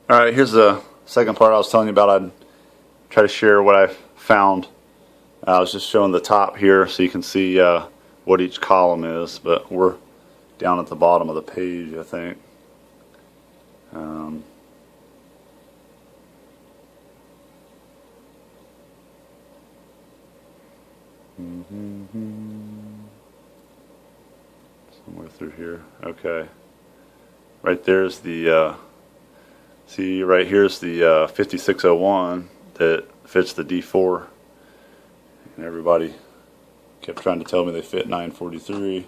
All right, here's the second part I was telling you about. I'd try to share what I found. I was just showing the top here so you can see what each column is, but we're down at the bottom of the page, I think. Somewhere through here. Okay. Right there's the, see right here's the 5601 that fits the D4. And everybody kept trying to tell me they fit 943.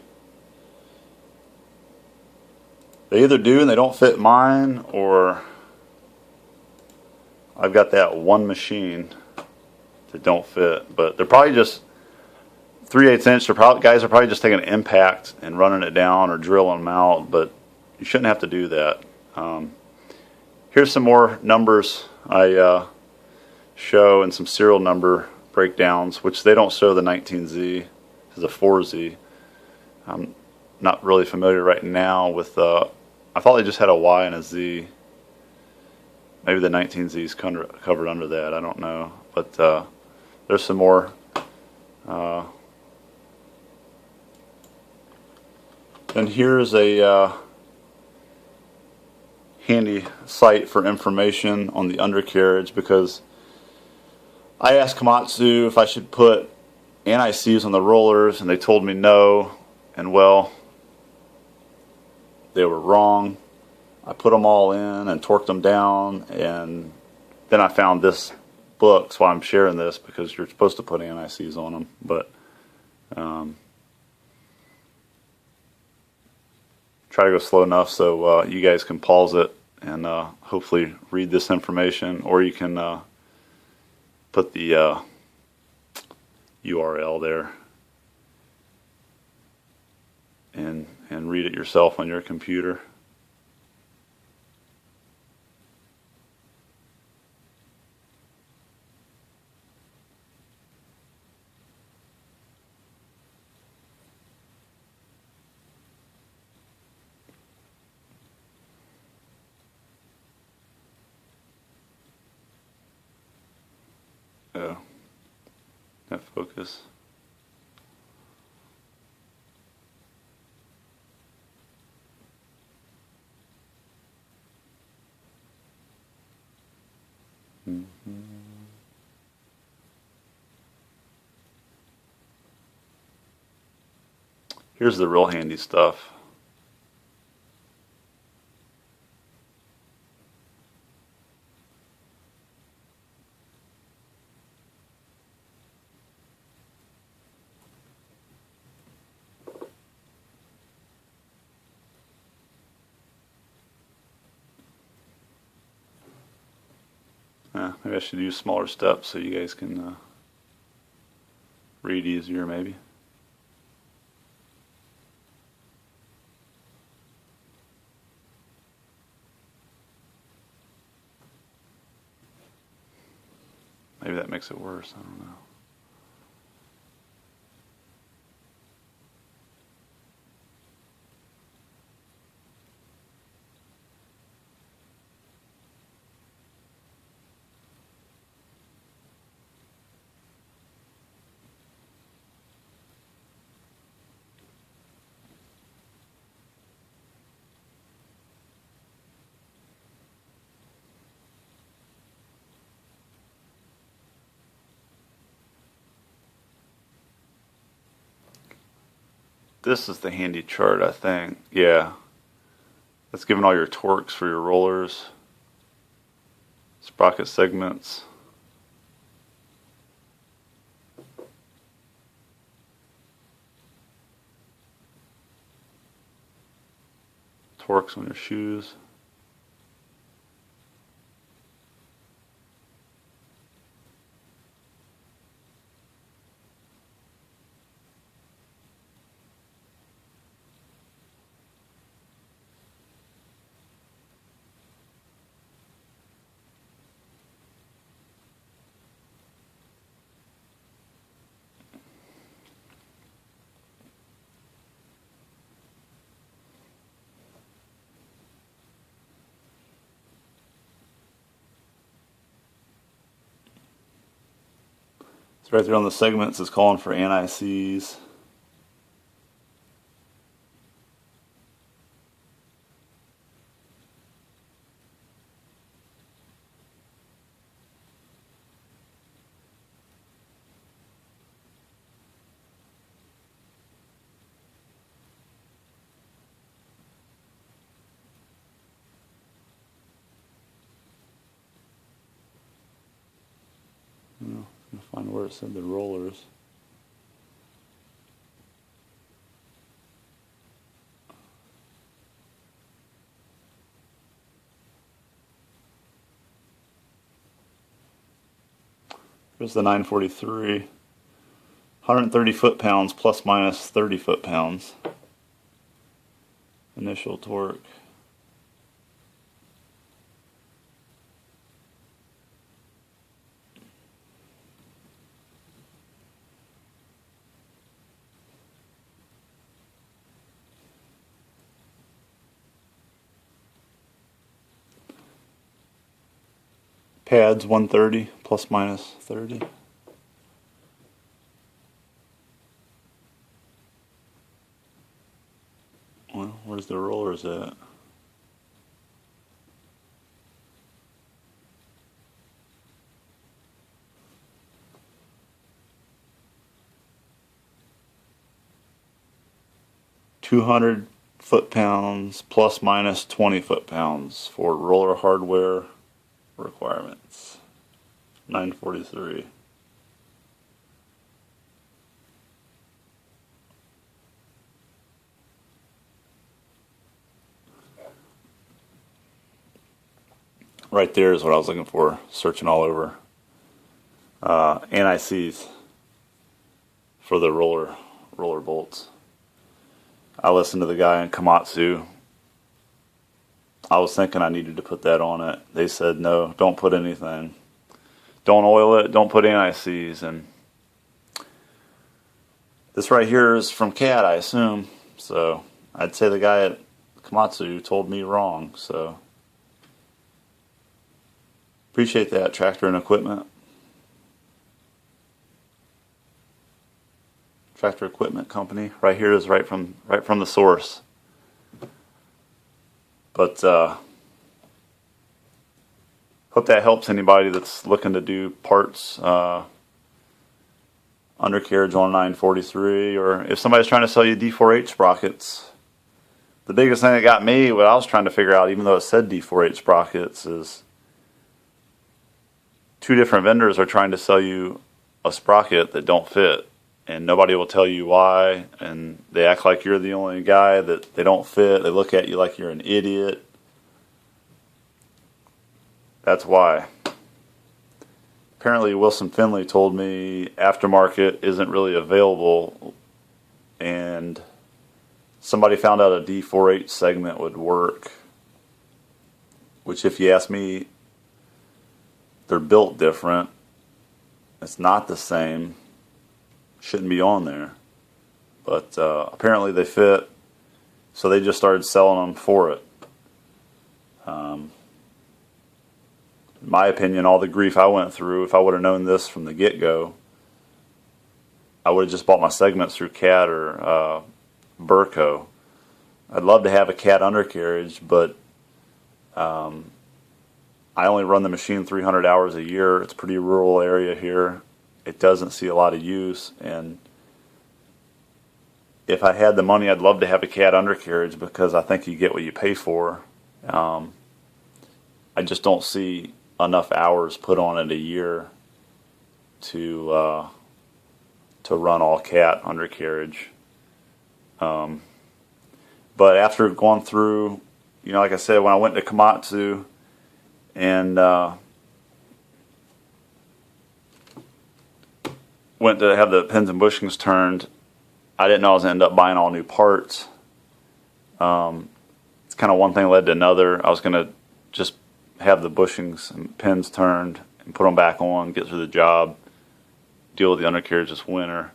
They either do and they don't fit mine, or I've got that one machine that don't fit. But they're probably just 3/8 inch. Guys are probably just taking an impact and running it down or drilling them out, but you shouldn't have to do that. Here's some more numbers I show and some serial number breakdowns, which they don't show the 19Z. This is a 4Z. I'm not really familiar right now with, I thought they just had a Y and a Z. Maybe the 19Z is covered under that, I don't know. But there's some more. And here's a handy site for information on the undercarriage, because I asked Komatsu if I should put anti-seize on the rollers, and they told me no, and well, they were wrong. I put them all in and torqued them down, and then I found this book. That's why I'm sharing this, because you're supposed to put anti-seize on them, but try to go slow enough so you guys can pause it and hopefully read this information, or you can put the URL there and read it yourself on your computer. Oh, that focus. Here's the real handy stuff. Maybe I should use smaller steps so you guys can read easier, maybe. Maybe that makes it worse, I don't know. This is the handy chart, I think. Yeah. That's giving all your torques for your rollers, sprocket segments. Torques on your shoes. Right there on the segments is calling for anti-seize. I'm gonna find where it said the rollers. Here's the 943. 130 foot-pounds plus minus 30 foot-pounds. Initial torque. Pads 130 plus minus 30. Well, where's the rollers at? $200 foot-pounds plus minus 20 foot-pounds for roller hardware requirements. 943. Right there is what I was looking for, searching all over. Anti-seize for the roller bolts. I listened to the guy in Komatsu. I was thinking I needed to put that on it. They said, no, don't put anything. Don't oil it, don't put anti-seize. And this right here is from CAT, I assume. So I'd say the guy at Komatsu told me wrong. So appreciate that, Tractor and Equipment. Tractor Equipment Company. Right here is right from the source. But hope that helps anybody that's looking to do parts, undercarriage on 943, or if somebody's trying to sell you D4H sprockets. The biggest thing that got me, what I was trying to figure out, even though it said D4H sprockets, is two different vendors are trying to sell you a sprocket that don't fit. And nobody will tell you why, and they act like you're the only guy that they don't fit. They look at you like you're an idiot. That's why. Apparently Wilson Finley told me Aftermarket isn't really available, and somebody found out a D4H segment would work, which if you ask me, they're built different. It's not the same. Shouldn't be on there, but apparently they fit, so they just started selling them for it. In my opinion, all the grief I went through, if I would have known this from the get-go, I would have just bought my segments through CAT or Burco. I'd love to have a CAT undercarriage, but I only run the machine 300 hours a year. It's a pretty rural area here. It doesn't see a lot of use, and if I had the money, I'd love to have a CAT undercarriage because I think you get what you pay for. I just don't see enough hours put on it a year to run all CAT undercarriage. But after going through, like I said, when I went to Komatsu and went to have the pins and bushings turned, I didn't know I was going to end up buying all new parts. It's kind of one thing led to another. I was going to just have the bushings and pins turned and put them back on, get through the job, deal with the undercarriage this winter.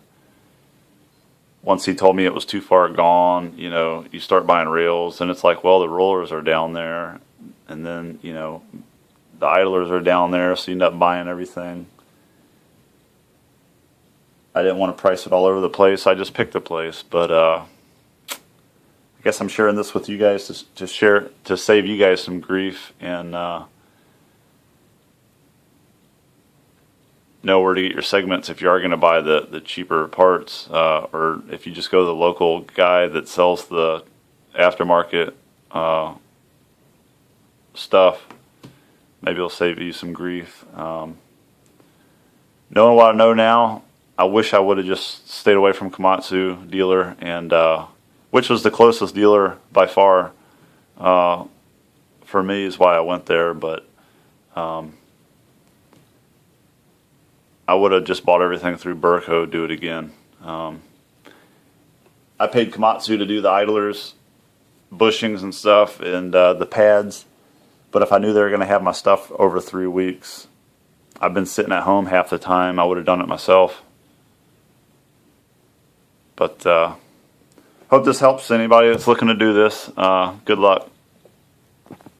Once he told me it was too far gone, you start buying rails, and it's like, well, the rollers are down there, and then, the idlers are down there, so you end up buying everything. I didn't want to price it all over the place. I just picked a place, but I guess I'm sharing this with you guys to save you guys some grief and know where to get your segments if you are going to buy the cheaper parts, or if you just go to the local guy that sells the aftermarket stuff. Maybe it'll save you some grief. Knowing what I know now, I wish I would have just stayed away from Komatsu dealer, and which was the closest dealer by far for me, is why I went there. But I would have just bought everything through Burco, do it again. I paid Komatsu to do the idlers, bushings and stuff, and the pads. But if I knew they were going to have my stuff over 3 weeks, I've been sitting at home half the time. I would have done it myself. But hope this helps anybody that's looking to do this. Good luck.